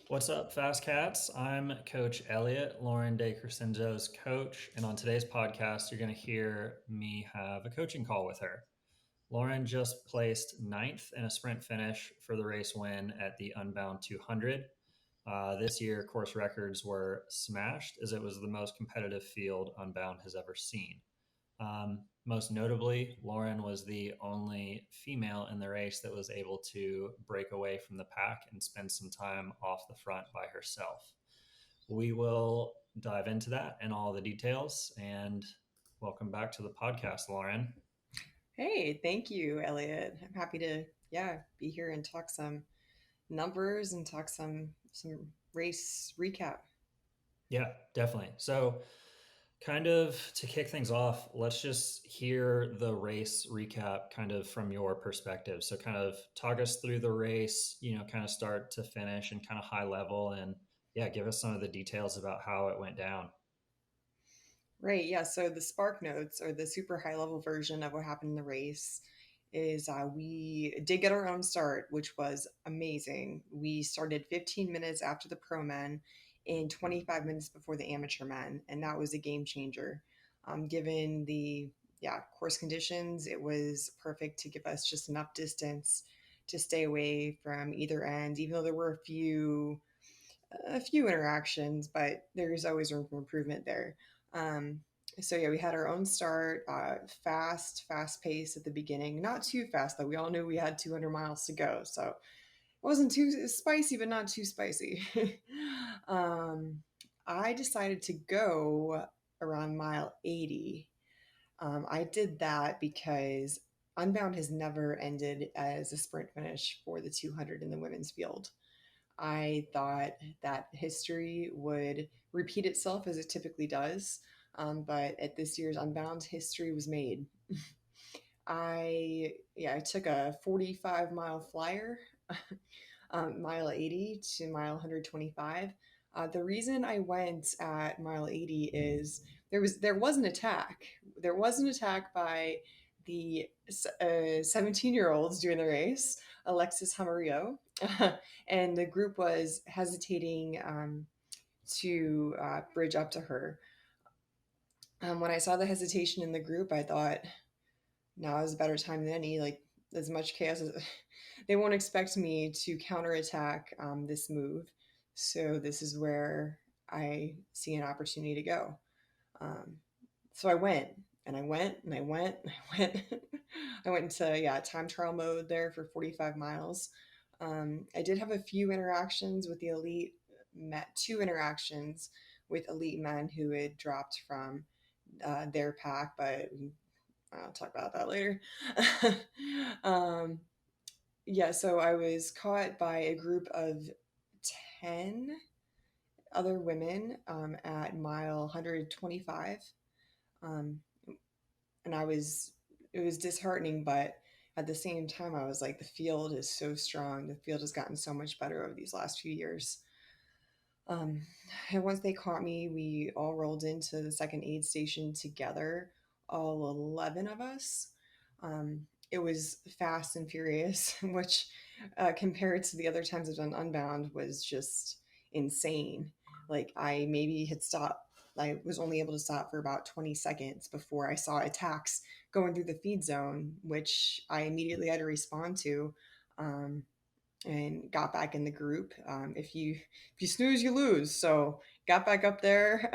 What's up, FasCats? I'm Coach Elliott, Lauren de Crescenzo's coach, and on today's podcast, you're going to hear me have a coaching call with her. Lauren just placed ninth in a sprint finish for the race win at the Unbound 200. This year, course records were smashed as it was the most competitive field Unbound has ever seen. Most notably, Lauren was the only female in the race that was able to break away from the pack and spend some time off the front by herself. We will dive into that and all the details. And welcome back to the podcast, Lauren. Hey, thank you, Elliot. I'm happy to be here and talk some numbers and talk some race recap. Yeah, definitely. So, kind of to kick things off, let's just hear the race recap kind of from your perspective. So, kind of talk us through the race, kind of start to finish and kind of high level. And yeah, give us some of the details about how it went down. Right, yeah. So the spark notes or the super high level version of what happened in the race is we did get our own start, which was amazing. We started 15 minutes after the pro men and 25 minutes before the amateur men, and that was a game changer. Given the course conditions, it was perfect to give us just enough distance to stay away from either end, even though there were a few interactions, but there's always room for improvement there. Um, so yeah, we had our own start, fast pace at the beginning. Not too fast though. We all knew we had 200 miles to go, so it wasn't too spicy, but not too spicy. um, I decided to go around mile 80. I did that because Unbound has never ended as a sprint finish for the 200 in the women's field. I thought that history would repeat itself as it typically does. But at this year's Unbound, history was made. I took a 45-mile flyer, mile 80 to mile 125. The reason I went at mile 80 is there was an attack. There was an attack by the 17-year-olds doing the race, Alexis Hamarillo, and the group was hesitating to bridge up to her. When I saw the hesitation in the group, I thought now is a better time than any. Like as much chaos as they won't expect me to counterattack this move. So this is where I see an opportunity to go. Um, so I went and I went and I went and I went. I went into time trial mode there for 45 miles. I did have a few interactions with the elite. Met two interactions with elite men who had dropped from their pack, but I'll talk about that later. um, so I was caught by a group of 10 other women at mile 125. Um, and it was disheartening, but at the same time, I was like, the field is so strong. The field has gotten so much better over these last few years. Um, and once they caught me, we all rolled into the second aid station together, all 11 of us. It was fast and furious, which compared to the other times I've done Unbound was just insane. Like I maybe had stopped. I was only able to stop for about 20 seconds before I saw attacks going through the feed zone, which I immediately had to respond to. Um, and got back in the group. If you snooze, you lose. So got back up there.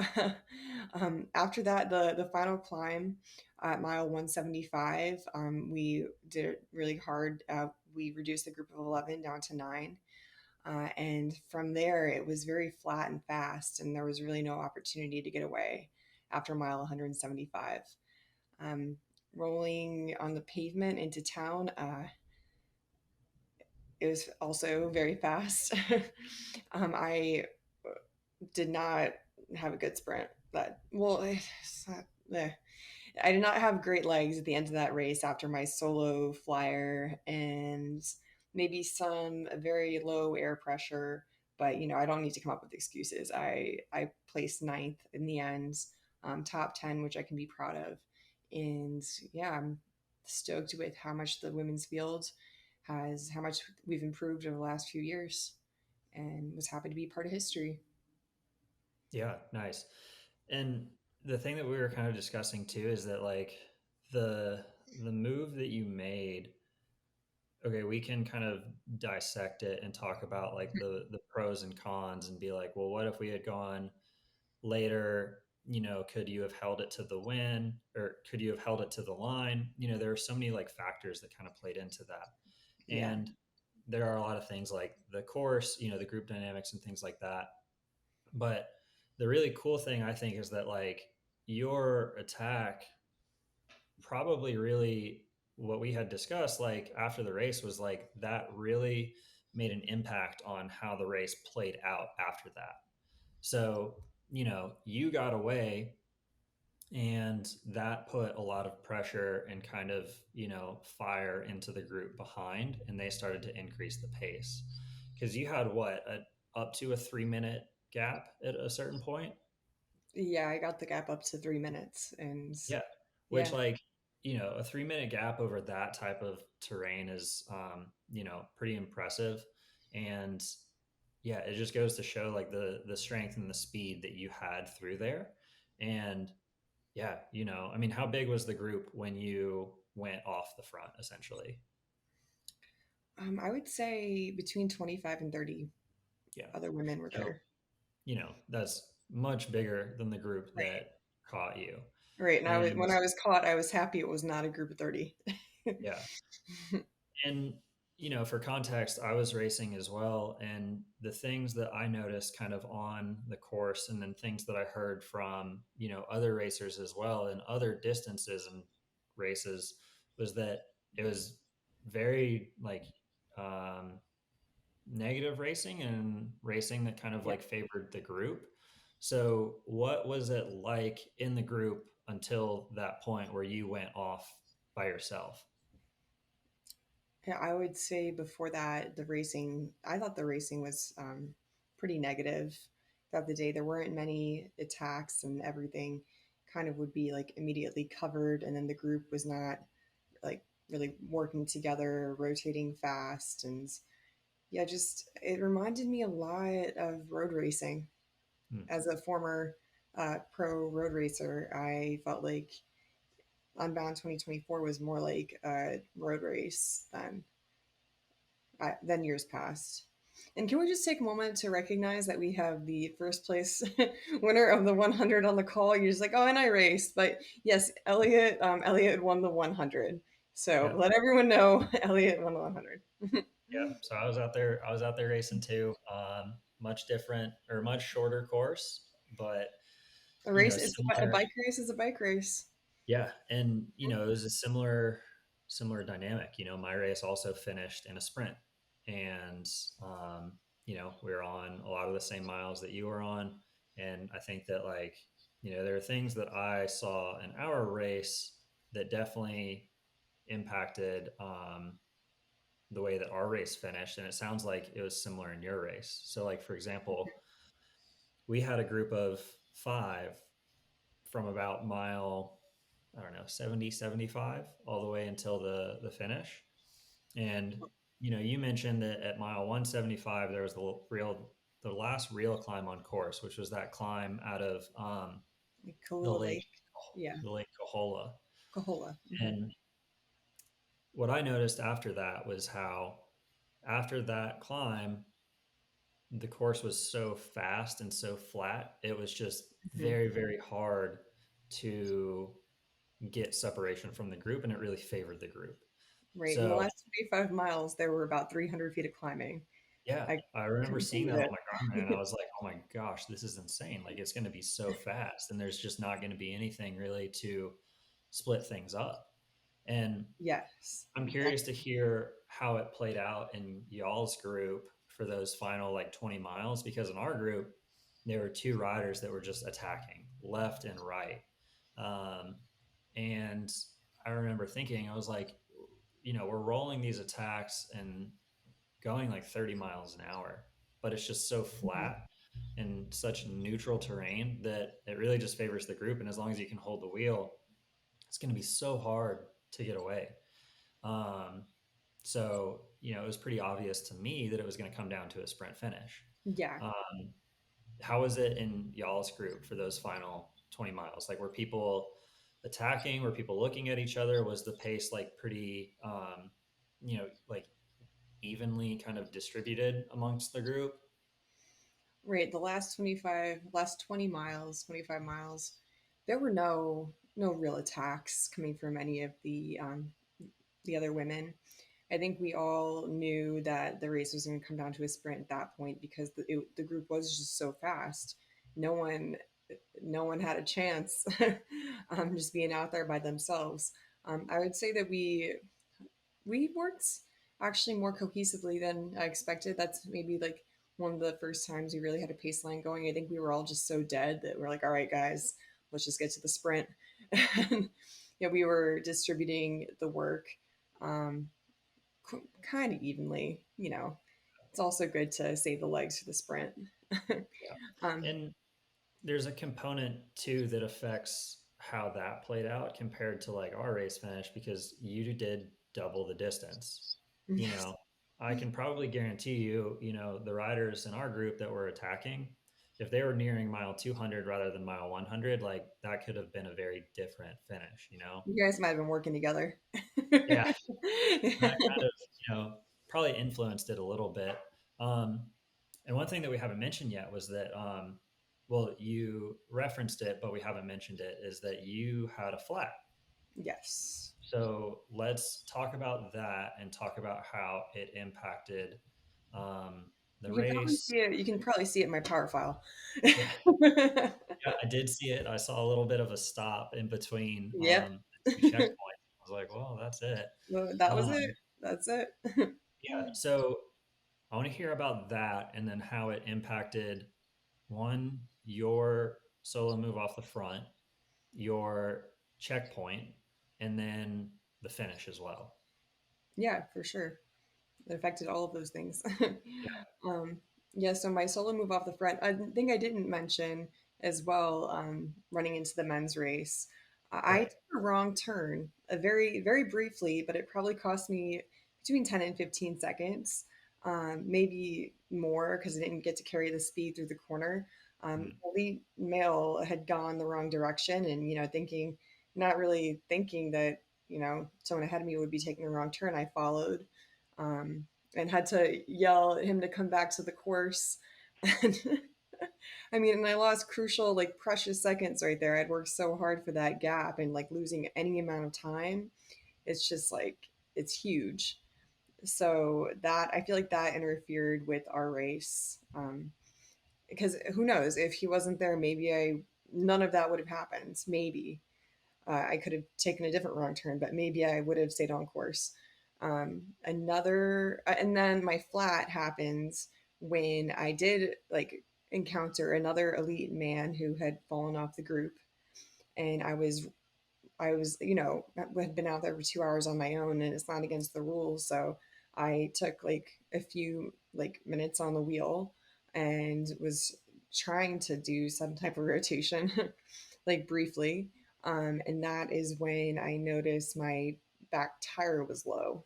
After that, the final climb at mile 175, we did it really hard. We reduced the group of 11 down to 9. And from there, it was very flat and fast, and there was really no opportunity to get away after mile 175. Um, Rolling on the pavement into town, it was also very fast. I did not have a good sprint. That well, I did not have great legs at the end of that race after my solo flyer and maybe some very low air pressure. But I don't need to come up with excuses. I placed ninth in the end, top 10, which I can be proud of. And yeah, I'm stoked with how much the women's field has, how much we've improved over the last few years. and was happy to be part of history. Yeah, nice. And the thing that we were kind of discussing too is that like the the move that you made, okay, we can kind of dissect it and talk about like the pros and cons and be like, well, what if we had gone later? Could you have held it to the win, or could you have held it to the line? There are so many like factors that kind of played into that. Yeah. And there are a lot of things like the course, the group dynamics and things like that. But the really cool thing I think is that like your attack probably really, what we had discussed like after the race was like that really made an impact on how the race played out after that. So, you got away, and that put a lot of pressure and kind of, fire into the group behind, and they started to increase the pace. Because you had what, up to a 3 minute gap at a certain point? Yeah, I got the gap up to 3 minutes. And Yeah. Which, yeah, like, a 3 minute gap over that type of terrain is, pretty impressive. And yeah, it just goes to show like the strength and the speed that you had through there. And yeah, I mean, how big was the group when you went off the front essentially? I would say between 25 and 30 Yeah. other women were So, there. that's much bigger than the group Right. that caught you. Right. And And when I was caught, I was happy it was not a group of 30. yeah. And, for context, I was racing as well. And the things that I noticed kind of on the course, and then things that I heard from, other racers as well and other distances and races, was that it was very like um, negative racing, and racing that kind of Yeah. like favored the group. So, what was it like in the group until that point where you went off by yourself? Yeah, I would say before that, I thought the racing was pretty negative throughout the day. There weren't many attacks, and everything kind of would be like immediately covered. And then the group was not like really working together, rotating fast. And yeah, just it reminded me a lot of road racing. Hmm. As a former pro road racer, I felt like Unbound 2024 was more like a road race than years past. And can we just take a moment to recognize that we have the first place winner of the 100 on the call? You're just like, oh, and I raced, but yes, Elliott won the 100. So Yeah. let everyone know Elliott won the 100. Yeah, so I was out there racing too. Much different, or much shorter course, but A race, a similar. bike race is a bike race. Yeah, and it was a similar dynamic. My race also finished in a sprint, and we were on a lot of the same miles that you were on, and I think that like there are things that I saw in our race that definitely impacted the way that our race finished, and it sounds like it was similar in your race. So like, for example, we had a group of 5 from about mile, I don't know, 70, 75, all the way until the finish. And you mentioned that at mile 175 there was the last real climb on course, which was that climb out of Like the Kalula lake Lake. Yeah, the lake Cohola. Cahola. And what I noticed after that was how, after that climb, the course was so fast and so flat, it was just Hmm. very, very hard to get separation from the group, and it really favored the group. Right. In the So, last 25 miles, there were about 300 feet of climbing. yeah, I I remember couldn't seeing believe that on it. my Garmin, and I was like, oh my gosh, this is insane. Like, it's going to be so fast, and there's just not going to be anything really to split things up. And Yes. I'm curious to hear how it played out in y'all's group for those final like 20 miles, because in our group, there were 2 riders that were just attacking left and right. Um, and I remember thinking, I was like, we're rolling these attacks and going like 30 miles an hour, but it's just so Mhm. flat and such neutral terrain that it really just favors the group. And as long as you can hold the wheel, it's going to be so hard to get away. Um, so it was pretty obvious to me that it was going to come down to a sprint finish. Yeah. Um, how was it in y'all's group for those final 20 miles? Like, were people attacking? Were people looking at each other? Was the pace like pretty, like evenly kind of distributed amongst the group? Right. The last 20 miles, 25 miles, there were no real attacks coming from any of the other women. I think we all knew that the race was going to come down to a sprint at that point because the group was just so fast. No one, no one had a chance, just being out there by themselves. I would say that we worked actually more cohesively than I expected. That's maybe like one of the first times we really had a pace line going. I think we were all just so dead that we're like, all right, guys, let's just get to the sprint. And we were distributing the work um, kind of evenly. It's also good to save the legs for the sprint. Yeah. um, And there's a component too that affects how that played out compared to like our race finish because you did double the distance. You yes. know, I can probably guarantee you, the riders in our group that were attacking, if they were nearing mile 200 rather than mile 100, like that could have been a very different finish. You guys might have been working together. Yeah, Yeah. that kind of, probably influenced it a little bit. Um, and one thing that we haven't mentioned yet was that, well, you referenced it, but we haven't mentioned it, is that you had a flat. Yes. So let's talk about that and talk about how it impacted um, the race. You can probably see it in my power file. Yeah, yeah, I did see it. I saw a little bit of a stop in between Yep. the two checkpoints. I was like, well, that's it. Well, that was it. Um, That's it. yeah, so I want to hear about that and then how it impacted one, your solo move off the front, your checkpoint, and then the finish as well. Yeah, for sure. It affected all of those things. Yeah, um, yeah, so my solo move off the front, I think I didn't mention as well, running into the men's race. I right. took a wrong turn, very, very briefly, but it probably cost me between 10 and 15 seconds, maybe more because I didn't get to carry the speed through the corner. Mm, The lead male had gone the wrong direction and, not really thinking that, someone ahead of me would be taking the wrong turn. I followed. Um, and had to yell at him to come back to the course. And and I lost crucial, like precious seconds right there. I'd worked so hard for that gap and like losing any amount of time. It's just like, it's huge. So that, I feel like that interfered with our race. Because who knows, if he wasn't there, none of that would have happened. Maybe I could have taken a different wrong turn, but maybe I would have stayed on course. And then my flat happens when I did like encounter another elite man who had fallen off the group, and I was had been out there for 2 hours on my own, and it's not against the rules, so I took like a few like minutes on the wheel and was trying to do some type of rotation, like briefly. And that is when I noticed my back tire was low.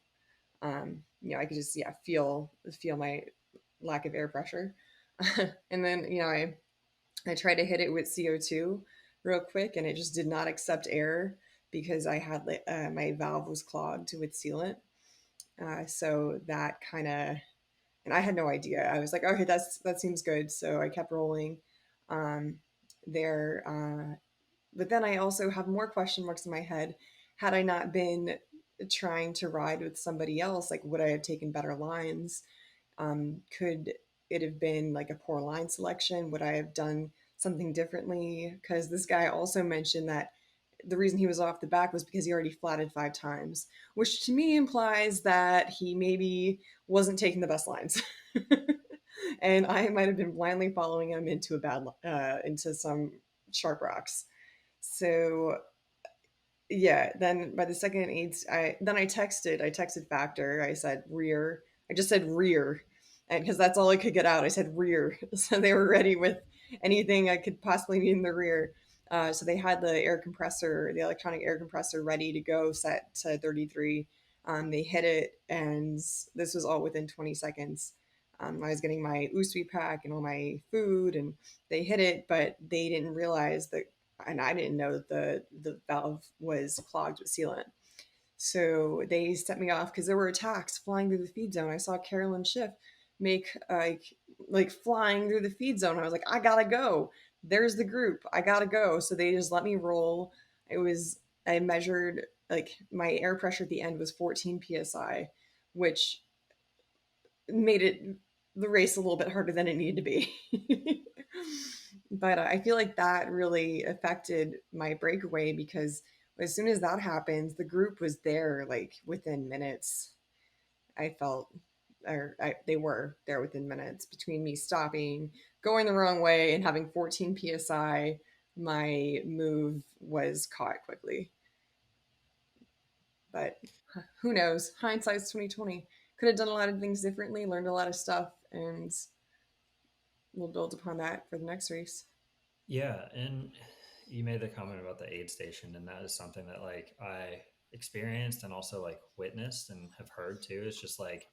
I could just feel my lack of air pressure. And then I tried to hit it with CO2 real quick, and it just did not accept air because I had my valve was clogged with sealant. So that kind of, and I had no idea. I was like, okay, that seems good. So I kept rolling um, there. But then I also have more question marks in my head. Had I not been trying to ride with somebody else, like would I have taken better lines? Could it have been like a poor line selection? Would I have done something differently? Because this guy also mentioned that the reason he was off the back was because he already flatted 5 times, which to me implies that he maybe wasn't taking the best lines. And I might have been blindly following him into some sharp rocks. So yeah, then by the second eight, I texted Factor. I said rear. I just said rear, and because that's all I could get out, I said rear. So they were ready with anything I could possibly need in the rear. So they had the electronic air compressor, ready to go, set to 33. They hit it, and this was all within 20 seconds. I was getting my Usui pack and all my food, and they hit it, but they didn't realize that, and I didn't know that the valve was clogged with sealant. So they sent me off because there were attacks flying through the feed zone. I saw Carolyn Schiff make like flying through the feed zone. I was like, I gotta go. There's the group. I gotta go. So they just let me roll. It was I measured like my air pressure at the end was 14 psi, which made it the race a little bit harder than it needed to be. But I feel like that really affected my breakaway because as soon as that happens, the group was there like within minutes. I felt, they were there within minutes between me stopping, going the wrong way, and having 14 psi. My move was caught quickly, but who knows? Hindsight's 2020. Could have done a lot of things differently, learned a lot of stuff, and we'll build upon that for the next race. Yeah, and you made the comment about the aid station, and that is something that like I experienced and also like witnessed and have heard too. It's just like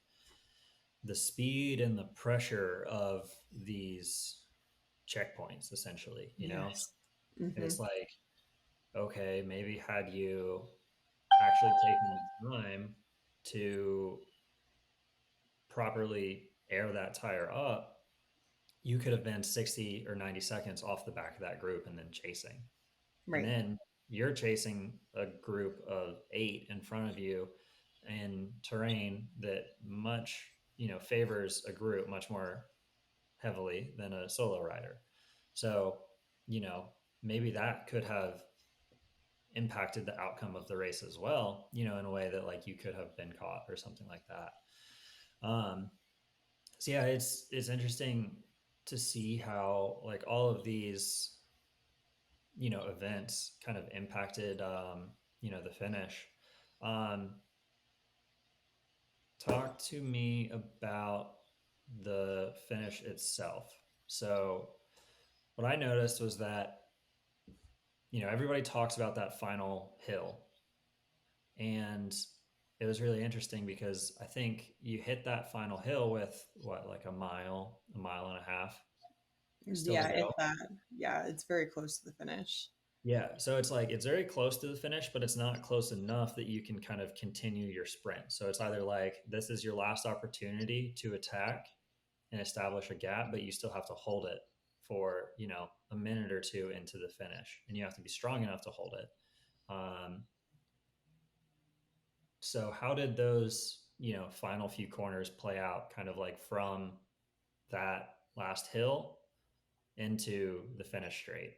the speed and the pressure of these checkpoints, essentially, you know? Yes. And Mm-hmm. it's like, okay, maybe had you actually taken the time to properly air that tire up, you could have been 60 or 90 seconds off the back of that group and then chasing. And Right. then you're chasing a group of 8 in front of you in terrain that much, favors a group much more heavily than a solo rider. So, you know, maybe that could have impacted the outcome of the race as well, in a way that like you could have been caught or something like that. So yeah, it's interesting to see how like all of these, events kind of impacted, the finish. Um, Talk to me about the finish itself. So what I noticed was that, everybody talks about that final hill. And it was really interesting because I think you hit that final hill with what, like a mile and a half still to Yeah, go. if that. Yeah, it's very close to the finish. Yeah. So it's like it's very close to the finish, but it's not close enough that you can kind of continue your sprint. So it's either like this is your last opportunity to attack and establish a gap, but you still have to hold it for, a minute or two into the finish. And you have to be strong enough to hold it. Um, so how did those, final few corners play out kind of like from that last hill into the finish straight?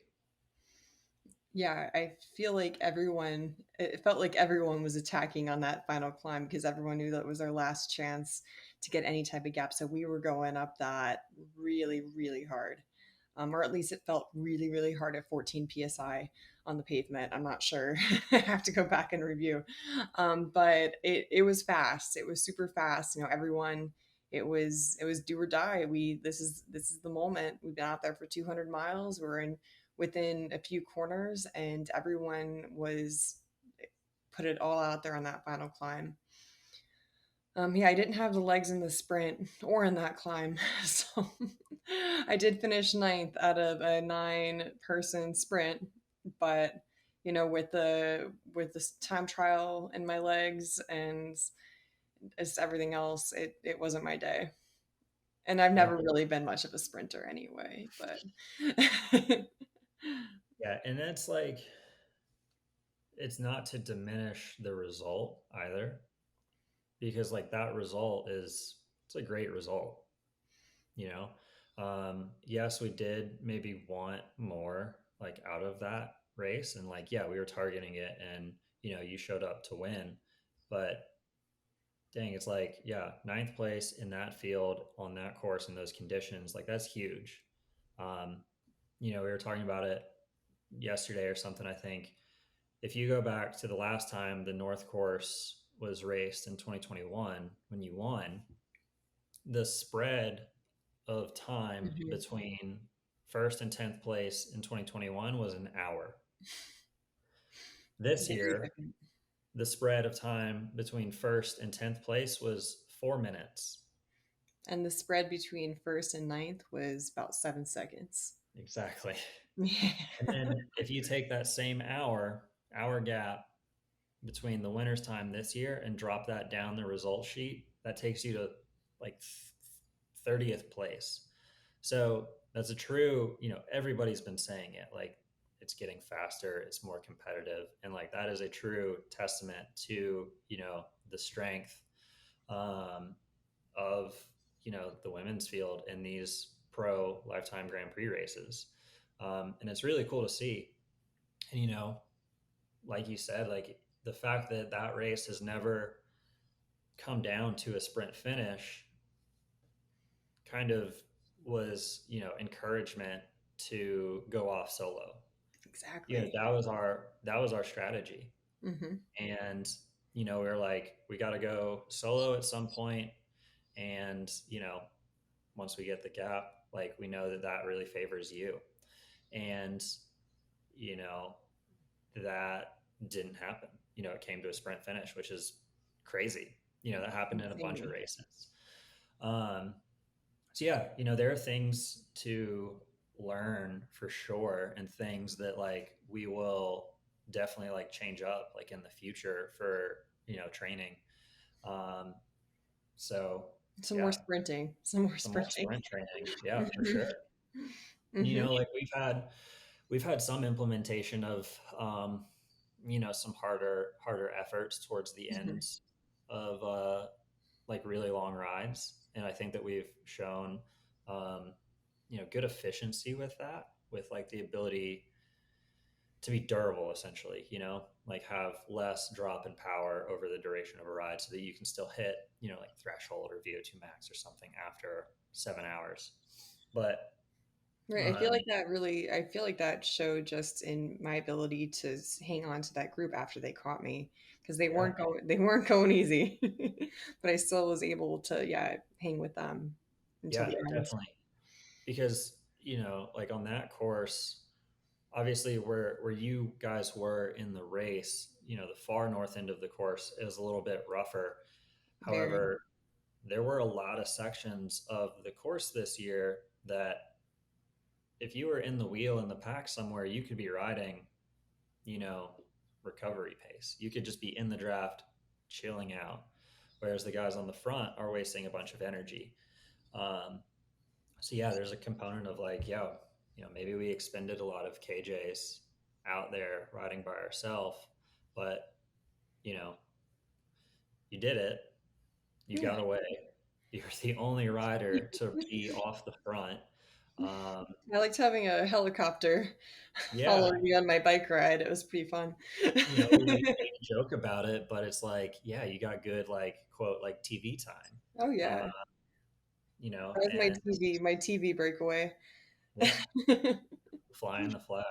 Yeah, I feel like it felt like everyone was attacking on that final climb because everyone knew that was their last chance to get any type of gap. So we were going up that really, really hard. Or at least it felt really, really hard at 14 psi on the pavement. I'm not sure. I have to go back and review. But it was fast. It was super fast. Everyone. It was do or die. This is the moment. We've been out there for 200 miles. We're in within a few corners, and everyone was put it all out there on that final climb. Yeah, I didn't have the legs in the sprint or in that climb, so I did finish ninth out of a 9-person sprint. But with the time trial in my legs and just everything else, it wasn't my day. And I've Yeah. never really been much of a sprinter anyway. But Yeah. And it's like, it's not to diminish the result either, because like that result it's a great result, you know. Yes, we did maybe want more like out of that race, and like yeah, we were targeting it, and you showed up to win. But dang, it's like yeah, ninth place in that field on that course in those conditions, like that's huge. um, we were talking about it yesterday or something, I think. If you go back to the last time the North Course was raced in 2021, when you won, the spread of time Mhm. between first and 10th place in 2021 was an hour. This Very year, different. the spread of time between first and 10th place was 4 minutes. And the spread between first and ninth was about 7 seconds. Exactly. Yeah. And then if you take that same hour gap between the winner's time this year and drop that down the result sheet, that takes you to like 30th place. So that's a true, everybody's been saying it, like it's getting faster, it's more competitive. And like that is a true testament to, the strength um, of, the women's field in these pro lifetime Grand Prix races. And it's really cool to see. And, like you said, like the fact that that race has never come down to a sprint finish kind of was, encouragement to go off solo. Exactly. That was our strategy. Hmm. And, we are like, we got to go solo at some point. And, once we get the gap, like we know that that really favors you. And, you know, that didn't happen. It came to a sprint finish, which is crazy. That happened in a bunch of Insane. races. Um, so yeah, there are things to learn for sure, and things that like we will definitely like change up like in the future for training. Um, so Some more yeah, sprinting. Some more some more sprinting. sprint training. Yeah, for sure. And, Hmm. like we've had some implementation of some harder efforts towards the Hmm. end of like really long rides, and I think that we've shown um, good efficiency with that, with like the ability to be durable, essentially, like have less drop in power over the duration of a ride, so that you can still hit like threshold or VO2 max or something after 7 hours. But Right. um, I feel like that showed just in my ability to hang on to that group after they caught me because yeah, they weren't going easy, but I still was able to, yeah, hang with them until yeah, the end. definitely. Because like on that course, obviously where you guys were in the race, the far north end of the course is a little bit rougher. Very. However, there were a lot of sections of the course this year that if you were in the wheel in the pack somewhere, you could be riding, you know, recovery pace. You could just be in the draft, chilling out, whereas the guys on the front are wasting a bunch of energy. Um, so yeah, there's a component of like, maybe we expended a lot of KJs out there riding by ourselves, but you know, you did it. You Yeah. got away. You're the only rider to be off the front. Um, I liked having a helicopter yeah, following me on my bike ride. It was pretty fun. we make a joke about it, but it's like, yeah, you got good like quote like TV time. Oh Uh, yeah. That was and my TV breakaway. yeah, flying the flag.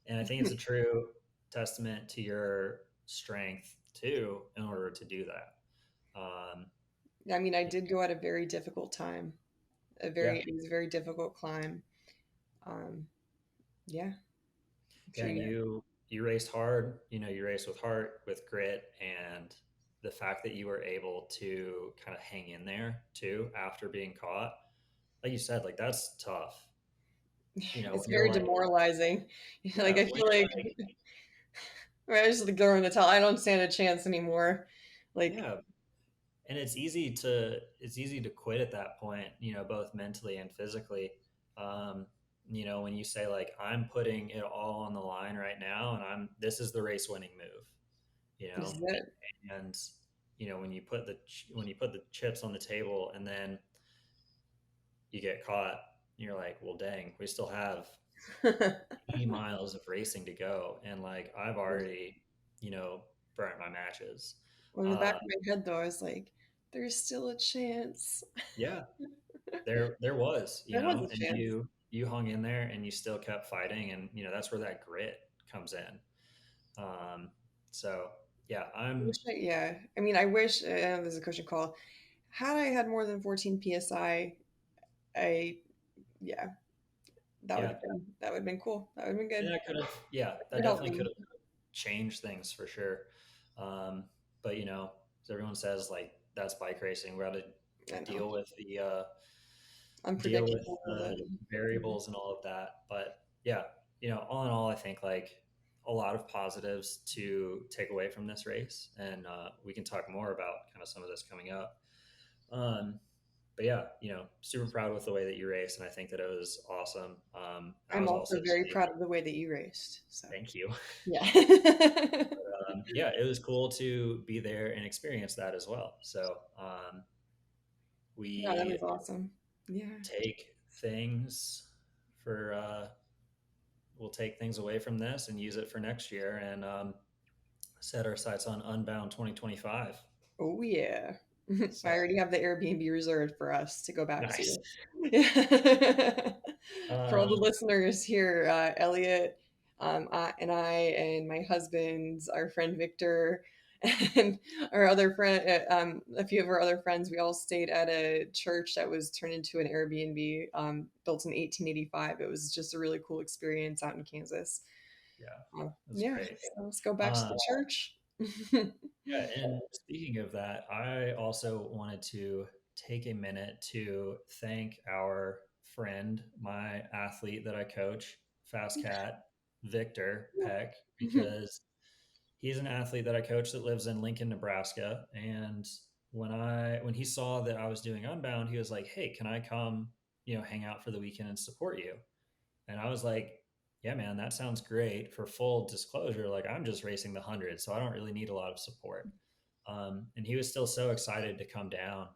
And I think it's a true testament to your strength too, in order to do that. Um, I mean, I did go at a very difficult time. yeah, It was a very difficult climb. Um, yeah, I'm yeah, sure and you. you raced hard. You raced with heart, with grit, and the fact that you were able to kind of hang in there too after being caught, like you said, like that's tough. It's When you're very like, demoralizing. Like yeah, I when feel you're like like, I just like throwing the towel. I don't stand a chance anymore. Like yeah, and it's easy to quit at that point, both mentally and physically. um when you say like, I'm putting it all on the line right now, and this is the race winning move, you this know is it. and when you put the chips on the table, and then you get caught, you're like, well, dang, we still have 80 miles of racing to go, and like I've already you know burnt my matches. Well, in the back uh of my head, though, I was like, "There's still a chance." yeah, there was, There was a and chance. you hung in there, and you still kept fighting, and that's where that grit comes in. So yeah, Yeah. I mean, I wish. I know there's a coaching call. Had I had more than 14 psi, I yeah, yeah, that would have been cool. That would have been and good. that could have, yeah, That could that have helped definitely could me. have changed things for sure. Um, but as everyone says, like that's bike racing. We got to I know. deal with the deal with Unpredictable. the Yeah. variables and all of that. But yeah, all in all, I think like a lot of positives to take away from this race, and we can talk more about kind of some of this coming up. Um, but yeah, super proud with the way that you raced, and I think that it was awesome. I I'm was also also very super, proud of the way that you raced. So, thank you. yeah. Yeah, it was cool to be there and experience that as well. So Yeah, that we was awesome. Yeah. take things for we'll take things away from this and use it for next year, and set our sights on Unbound 2025. Oh, yeah. I So already have the Airbnb reserved for us to go back to. nice. Yeah. For all the Um, listeners here, Elliot, and I, and my husband, our friend Victor, and our other friend, a few of our other friends, we all stayed at a church that was turned into an Airbnb, built in 1885. It was just a really cool experience out in Kansas. yeah, that's Yeah, great. so let's go back to Um, the church. yeah, and speaking of that, I also wanted to take a minute to thank our friend, my athlete that I coach, FasCat, Victor Peck, because he's an athlete that I coach that lives in Lincoln, Nebraska. And when he saw that I was doing Unbound, he was like, "Hey, can I come, hang out for the weekend and support you?" And I was like, "Yeah, man, that sounds great." For full disclosure, like I'm just racing the 100, so I don't really need a lot of support. And he was still so excited to come down.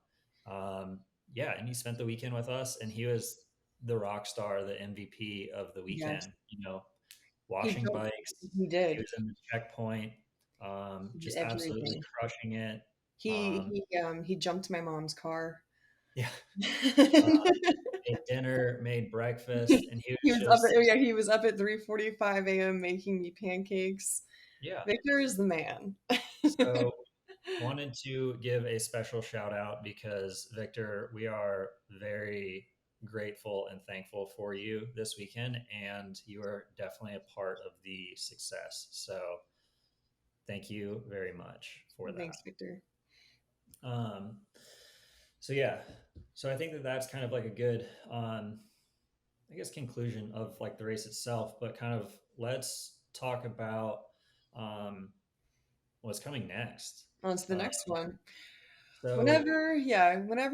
Um, yeah, and he spent the weekend with us, and he was the rock star, the MVP of the Yes, weekend. he Washing jumped. bikes. He He did. was in the checkpoint, He did just absolutely everything. crushing it. Um, He jumped my mom's car. yeah, uh, he ate dinner, made breakfast, and he was was up just, at, yeah, he was up at 3:45 a.m. making me pancakes. yeah. Victor is the man. So wanted to give a special shout out because Victor, we are very grateful and thankful for you this weekend, and you are definitely a part of the success. So thank you very much for that. Thanks, Victor. Um, so yeah, so I think that that's kind of like a good, I guess, conclusion of like the race itself. But kind of let's talk about um, what's coming next. On to the Uh, next one. so Whenever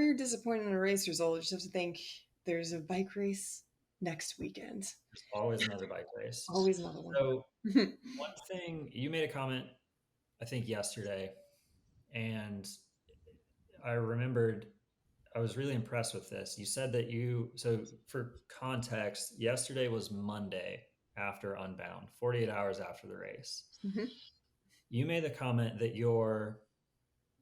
you're disappointed in a race result, you just have to think there's a bike race next weekend. there's always another bike race. Always another one. So one thing you made a comment, I think yesterday, and I remembered I was really impressed with this. You said that so for context, yesterday was Monday after Unbound, 48 hours after the race. Mhm. You made the comment that your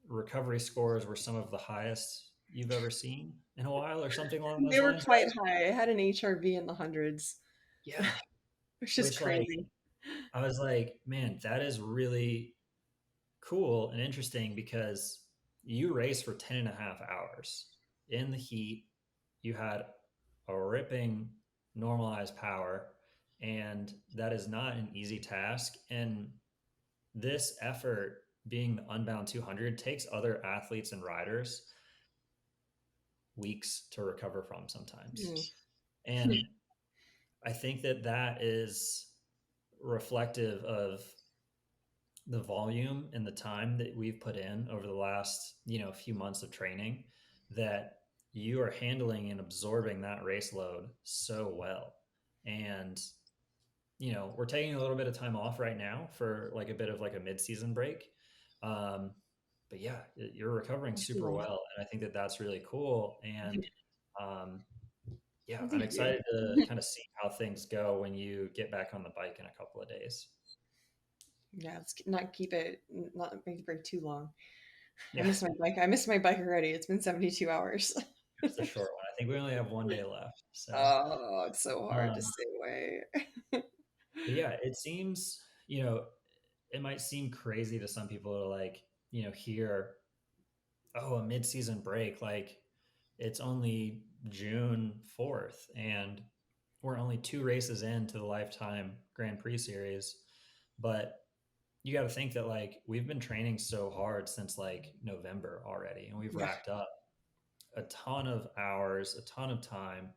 recovery scores were some of the highest you've ever seen in a while or something along They those were lines, quite right? high. I had an HRV in the hundreds, Yeah. which is Which, like, crazy. I was like, man, that is really cool and interesting because you raced for 10 and a half hours in the heat. You had a ripping normalized power, and that is not an easy task. And this effort, being the Unbound 200, takes other athletes and riders weeks to recover from sometimes. Mm. And I think that that is reflective of the volume and the time that we've put in over the last few months of training, that you are handling and absorbing that race load so well. And we're taking a little bit of time off right now for like a bit of like a mid-season break. um, but yeah, you're recovering super Excellent. well, and I think that that's really cool. And um, yeah, I'm Thank you. excited to kind of see how things go when you get back on the bike in a couple of days. Yeah, let's not make it break too long. I Yeah, miss my bike. I miss my bike already. It's been 72 hours. it's a short one. I think we only have one day left. So, Oh, it's so hard to um, stay away. but yeah, it seems, it might seem crazy to some people to like, hear, oh, a mid-season break. Like it's only June 4th and we're only two races into the Lifetime Grand Prix series. But, you got to think that like we've been training so hard since like November already, and we've Yeah, racked up a ton of hours, a ton of time,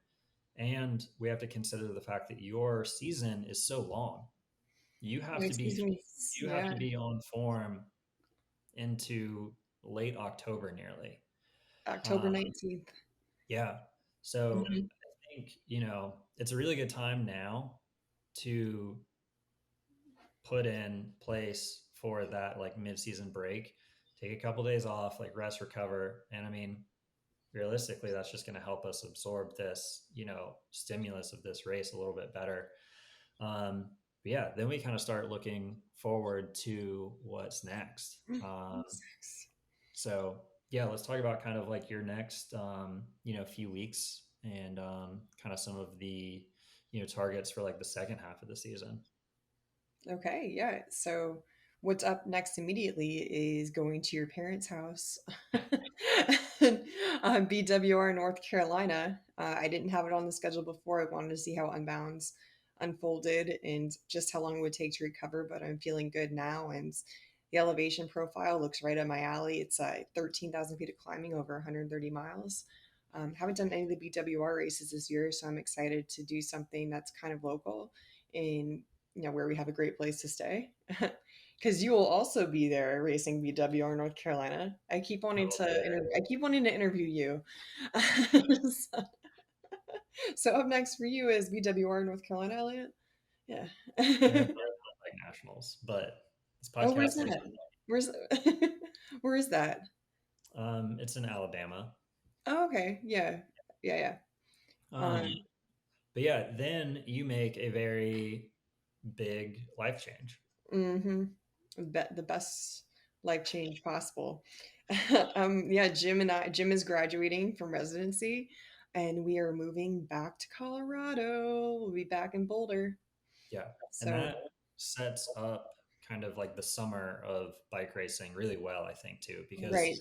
and we have to consider the fact that your season is so long. You have my to be season's you have yeah, to be on form into late October nearly. October Um, 19th. yeah. So Mhm. I think, it's a really good time now to put in place for that like mid-season break. Take a couple days off, like rest, recover. And I mean, realistically, that's just going to help us absorb this, stimulus of this race a little bit better. But yeah, then we kind of start looking forward to what's next. So yeah, let's talk about kind of like your next, few weeks and kind of some of the, targets for like the second half of the season. Okay, yeah. So what's up next immediately is going to your parents' house, BWR, North Carolina. I didn't have it on the schedule before. I wanted to see how Unbounds unfolded and just how long it would take to recover, but I'm feeling good now. And the elevation profile looks right up my alley. It's 13,000 feet of climbing over 130 miles. Haven't done any of the BWR races this year, so I'm excited to do something that's kind of local in where we have a great place to stay. Because you will also be there racing BWR North Carolina. I will be there. I keep wanting to interview you. so, so up next for you is BWR North Carolina, Elliot. Yeah. Yeah, but I don't like nationals, but this Oh, where's podcast is, that? Where's where is that? it's in Alabama. Oh, okay. Yeah. Yeah, yeah. Um, Um, but yeah, then you make a very big life change. mm-hmm. The best life change possible. Yeah, Jim is graduating from residency, and we are moving back to Colorado. We'll be back in Boulder. Yeah. And So, that sets up kind of like the summer of bike racing really well, I think, too, because, right,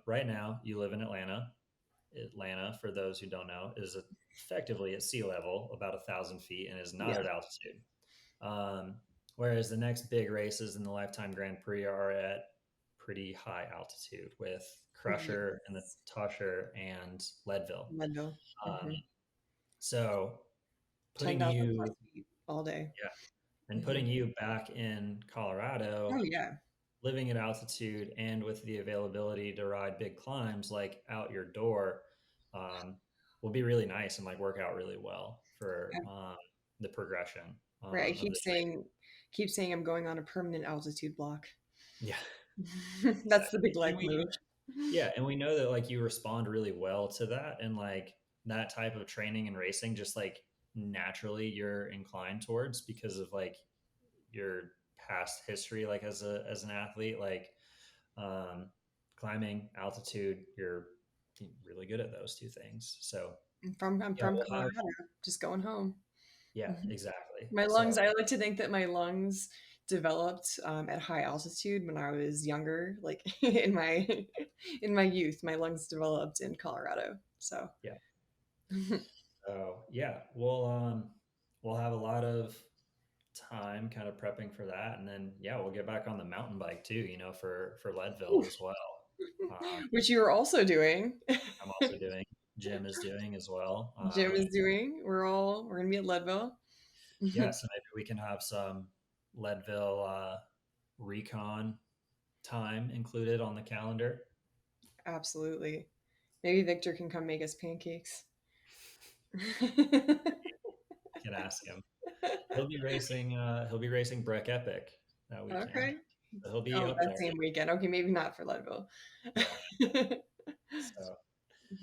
right now you live in Atlanta. Atlanta, for those who don't know, is effectively at sea level, about 1,000 feet, and is not yeah, at altitude. Um, Whereas the next big races in the Lifetime Grand Prix are at pretty high altitude with Crusher and the yes, Tusher and Leadville. Leadville, Um, hmm so ten putting thousand you, plus feet all day. yeah, and Hmm. putting you back in Oh Colorado, yeah, living at altitude and with the availability to ride big climbs like out your door, um, will be really nice and like work out really well for the progression right. of the training. Keep saying I'm going on a permanent altitude block. Yeah, That's the exactly. big And life we move. Yeah, and we know that like you respond really well to that, and like that type of training and racing just like naturally you're inclined towards because of like your past history like as an athlete, like um climbing, altitude, you're really good at those two things. So I'm yeah, from we'll have, Colorado, just going home. yeah, Mhm. exactly. My lungs, So I like to think that my lungs developed at high altitude when I was younger, like in my in my youth, my lungs developed in Colorado. So yeah. So yeah, we'll have a lot of time kind of prepping for that, and then yeah, we'll get back on the mountain bike too, for Leadville as well. which you are also doing. I'm also doing, Jim is doing as well. Jim is doing. We're gonna be at Leadville. Yeah, so maybe we can have some Leadville recon time included on the calendar. Absolutely. Maybe Victor can come make us pancakes. Can ask him. He'll be racing Breck Epic that weekend. Okay. So he'll be Oh, up that there. same weekend. Okay, maybe not for Leadville. Yeah. So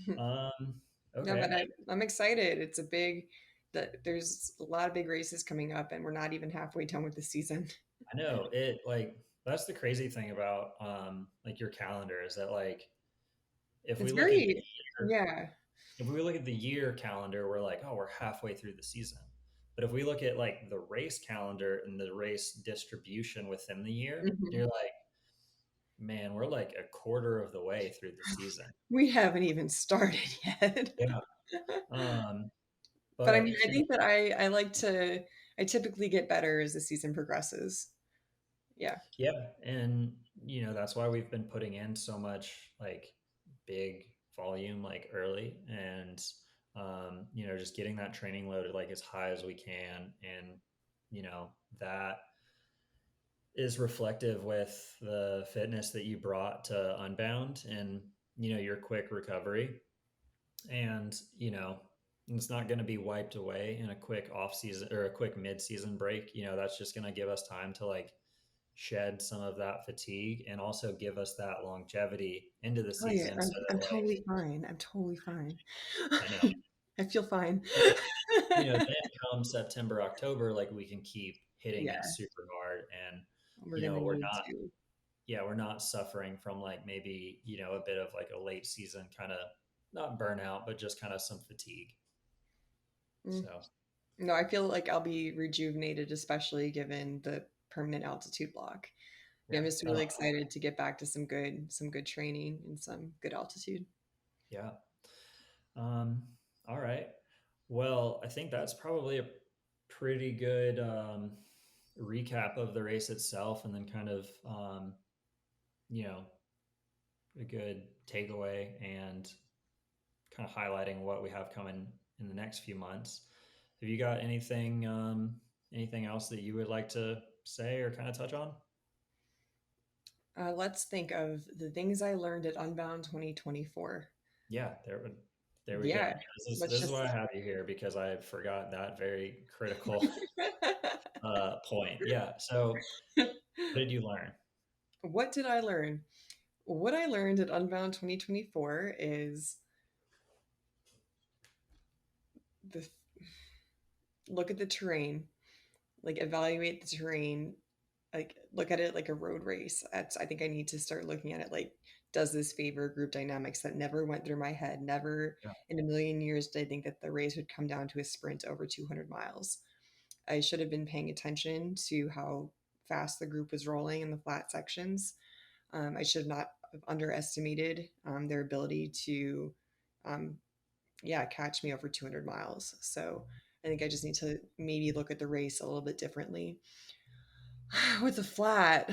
No, okay. but I'm excited. There's a lot of big races coming up, and we're not even halfway done with the season. I know it, like that's the crazy thing about like your calendar is that like if we It's look at the very, year yeah. if we look at the year calendar, we're like, oh, we're halfway through the season. But if we look at like the race calendar and the race distribution within the year, Mhm. you're like, man, we're like a quarter of the way through the season. We haven't even started yet. Yeah. Um, But I but mean, I think that I typically get better as the season progresses. Yeah. Yeah, and that's why we've been putting in so much like big volume like early, and just getting that training loaded like as high as we can, and that is reflective with the fitness that you brought to Unbound, and your quick recovery, and it's not going to be wiped away in a quick off season or a quick mid season break. That's just going to give us time to like shed some of that fatigue and also give us that longevity into the Oh yeah, season so I'm that like totally fine. I'm totally fine. I know I feel fine. then, then come September, October, like we can keep hitting it Yeah, super hard, and we're gonna we're need not to. we're not suffering from like maybe a bit of like a late season kind of not burnout but just kind of some fatigue. Mm. So No, I feel like I'll be rejuvenated, especially given the permanent altitude block. Yeah, I'm yeah. just really excited to get back to some good training and some good altitude. Yeah. um all right, well, I think that's probably a pretty good recap of the race itself, and then kind of you know a good takeaway, and kind of highlighting what we have coming in the next few months. Have you got anything else that you would like to say or kind of touch on? Let's think of the things I learned at Unbound 2024. Yeah, there we go. Yeah, let's This is why I just. have you here, because I forgot that very critical point. Yeah. So what did you learn? What did I learn? What I learned at Unbound 2024 is the look at the terrain, like evaluate the terrain, like look at it like a road race. That's I think I need to start looking at it like, does this favor group dynamics? That never went through my head. Never Yeah. in a million years did I think that the race would come down to a sprint over 200 miles. I should have been paying attention to how fast the group was rolling in the flat sections. I should not have underestimated their ability to, um, yeah, catch me over 200 miles. So I think I just need to maybe look at the race a little bit differently. With the flat,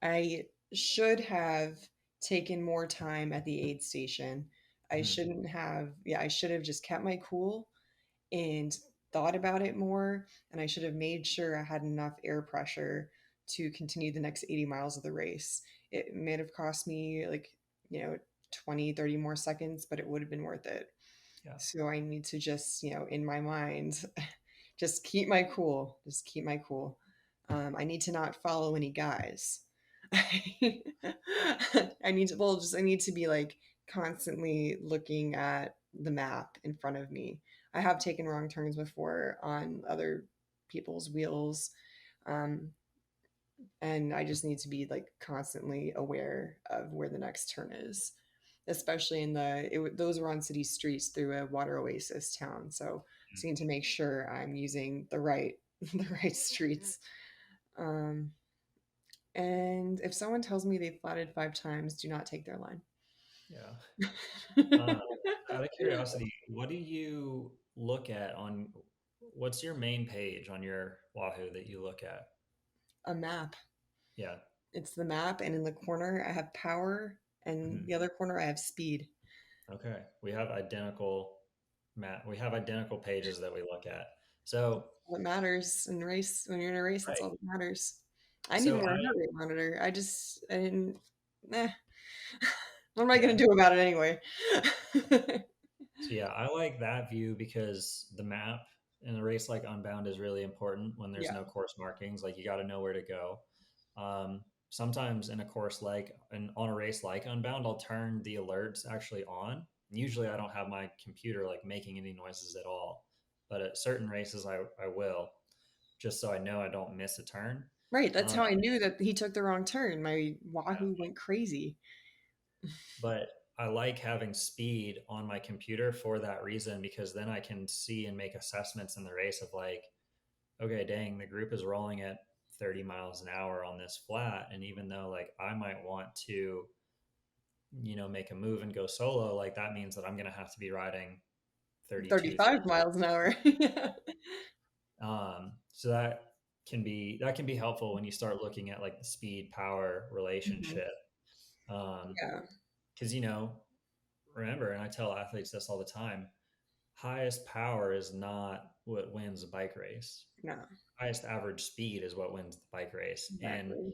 I should have taken more time at the aid station. I Mhm. shouldn't have, yeah, I should have just kept my cool and thought about it more. And I should have made sure I had enough air pressure to continue the next 80 miles of the race. It may have cost me like, you know, 20, 30 more seconds, but it would have been worth it. Yeah. So I need to just, in my mind, just keep my cool. Just keep my cool. I need to not follow any guys. I need to be like constantly looking at the map in front of me. I have taken wrong turns before on other people's wheels. Um, and I just need to be like constantly aware of where the next turn is, especially those were on city streets through a water oasis town. So I just need to make sure I'm using the right the right streets. Um, and if someone tells me they flatted 5 times, do not take their line. Yeah. Uh, Out of curiosity, what do you look at on what's your main page on your Wahoo that you look at? A map. Yeah. It's the map, and in the corner I have power, and Mhm. the other corner I have speed. Okay. We have identical pages that we look at. So, What matters in race when you're in a race, that's right. all that matters. I didn't So even wear a heart rate monitor. I didn't. Eh. What am I yeah. gonna do about it anyway? So yeah, I like that view because the map in a race like Unbound is really important when there's Yeah. no course markings. Like you got to know where to go. Sometimes in a course like and on a race like Unbound, I'll turn the alerts actually on. Usually, I don't have my computer like making any noises at all, but at certain races, I will, just so I know I don't miss a turn. Right. That's Um, how I knew that he took the wrong turn. My yeah. Wahoo went crazy. But I like having speed on my computer for that reason, because then I can see and make assessments in the race of like, okay, dang, the group is rolling at 30 miles an hour on this flat. And even though like I might want to, make a move and go solo, like that means that I'm going to have to be riding 32, 35 miles an hour. Yeah. So that can be helpful when you start looking at like the speed power Mhm. relationship. Because Yeah. remember, and I tell athletes this all the time, highest power is not what wins a bike race. No. Highest average speed is what wins the bike race. And Exactly.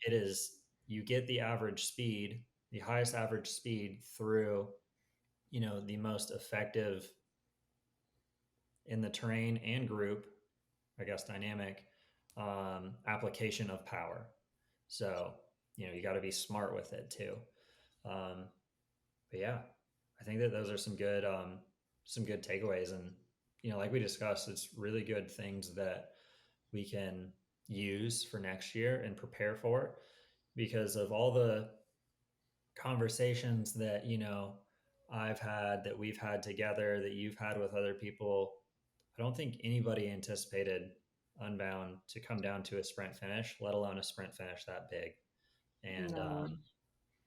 it is, you get the average speed, the highest average speed through, the most effective in the terrain and group, I guess, dynamic application of power. So, you got to be smart with it too. Um, but yeah, I think that those are some good takeaways. And, like we discussed, it's really good things that we can use for next year and prepare for, because of all the conversations that, I've had, that we've had together, that you've had with other people. I don't think anybody anticipated Unbound to come down to a sprint finish, let alone a sprint finish that big. And No.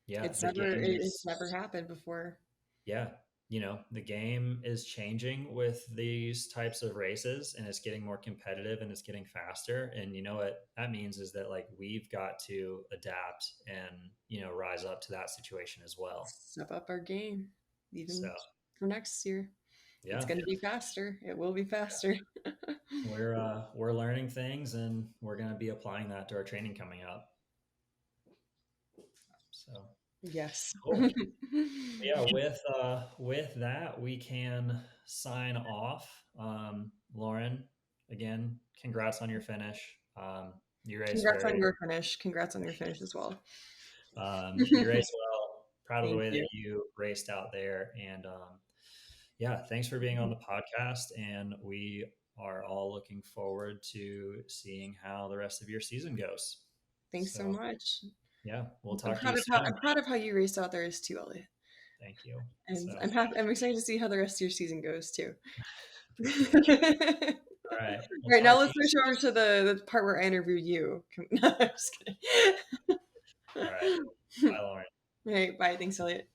yeah, It's the never game it's is, never happened before. yeah, the game is changing with these types of races, and it's getting more competitive and it's getting faster. And you know what that means is that like we've got to adapt and, rise up to that situation as well. Step up our game So even for next year. It's yeah, going to be faster. It will be faster. we're learning things, and we're going to be applying that to our training coming up. So Yes. cool. Yeah, with that, we can sign off. Lauren, again, congrats on your finish. You raced Congrats on very, your finish. Congrats on your finish as well. you raced well. Proud of the Thank way that you. you raced out there, and yeah, thanks for being on the podcast. And we are all looking forward to seeing how the rest of your season goes. Thanks so So much. yeah, we'll talk to you soon. I'm proud of how you raced out there as too, Elliot. Thank you. And So I'm excited to see how the rest of your season goes too. for All sure. All right, we'll right, now talk to let's you switch soon. over to the part where I interview you. No, I'm just All right. kidding. Bye, Lauren. All right, bye. Thanks, Elliot.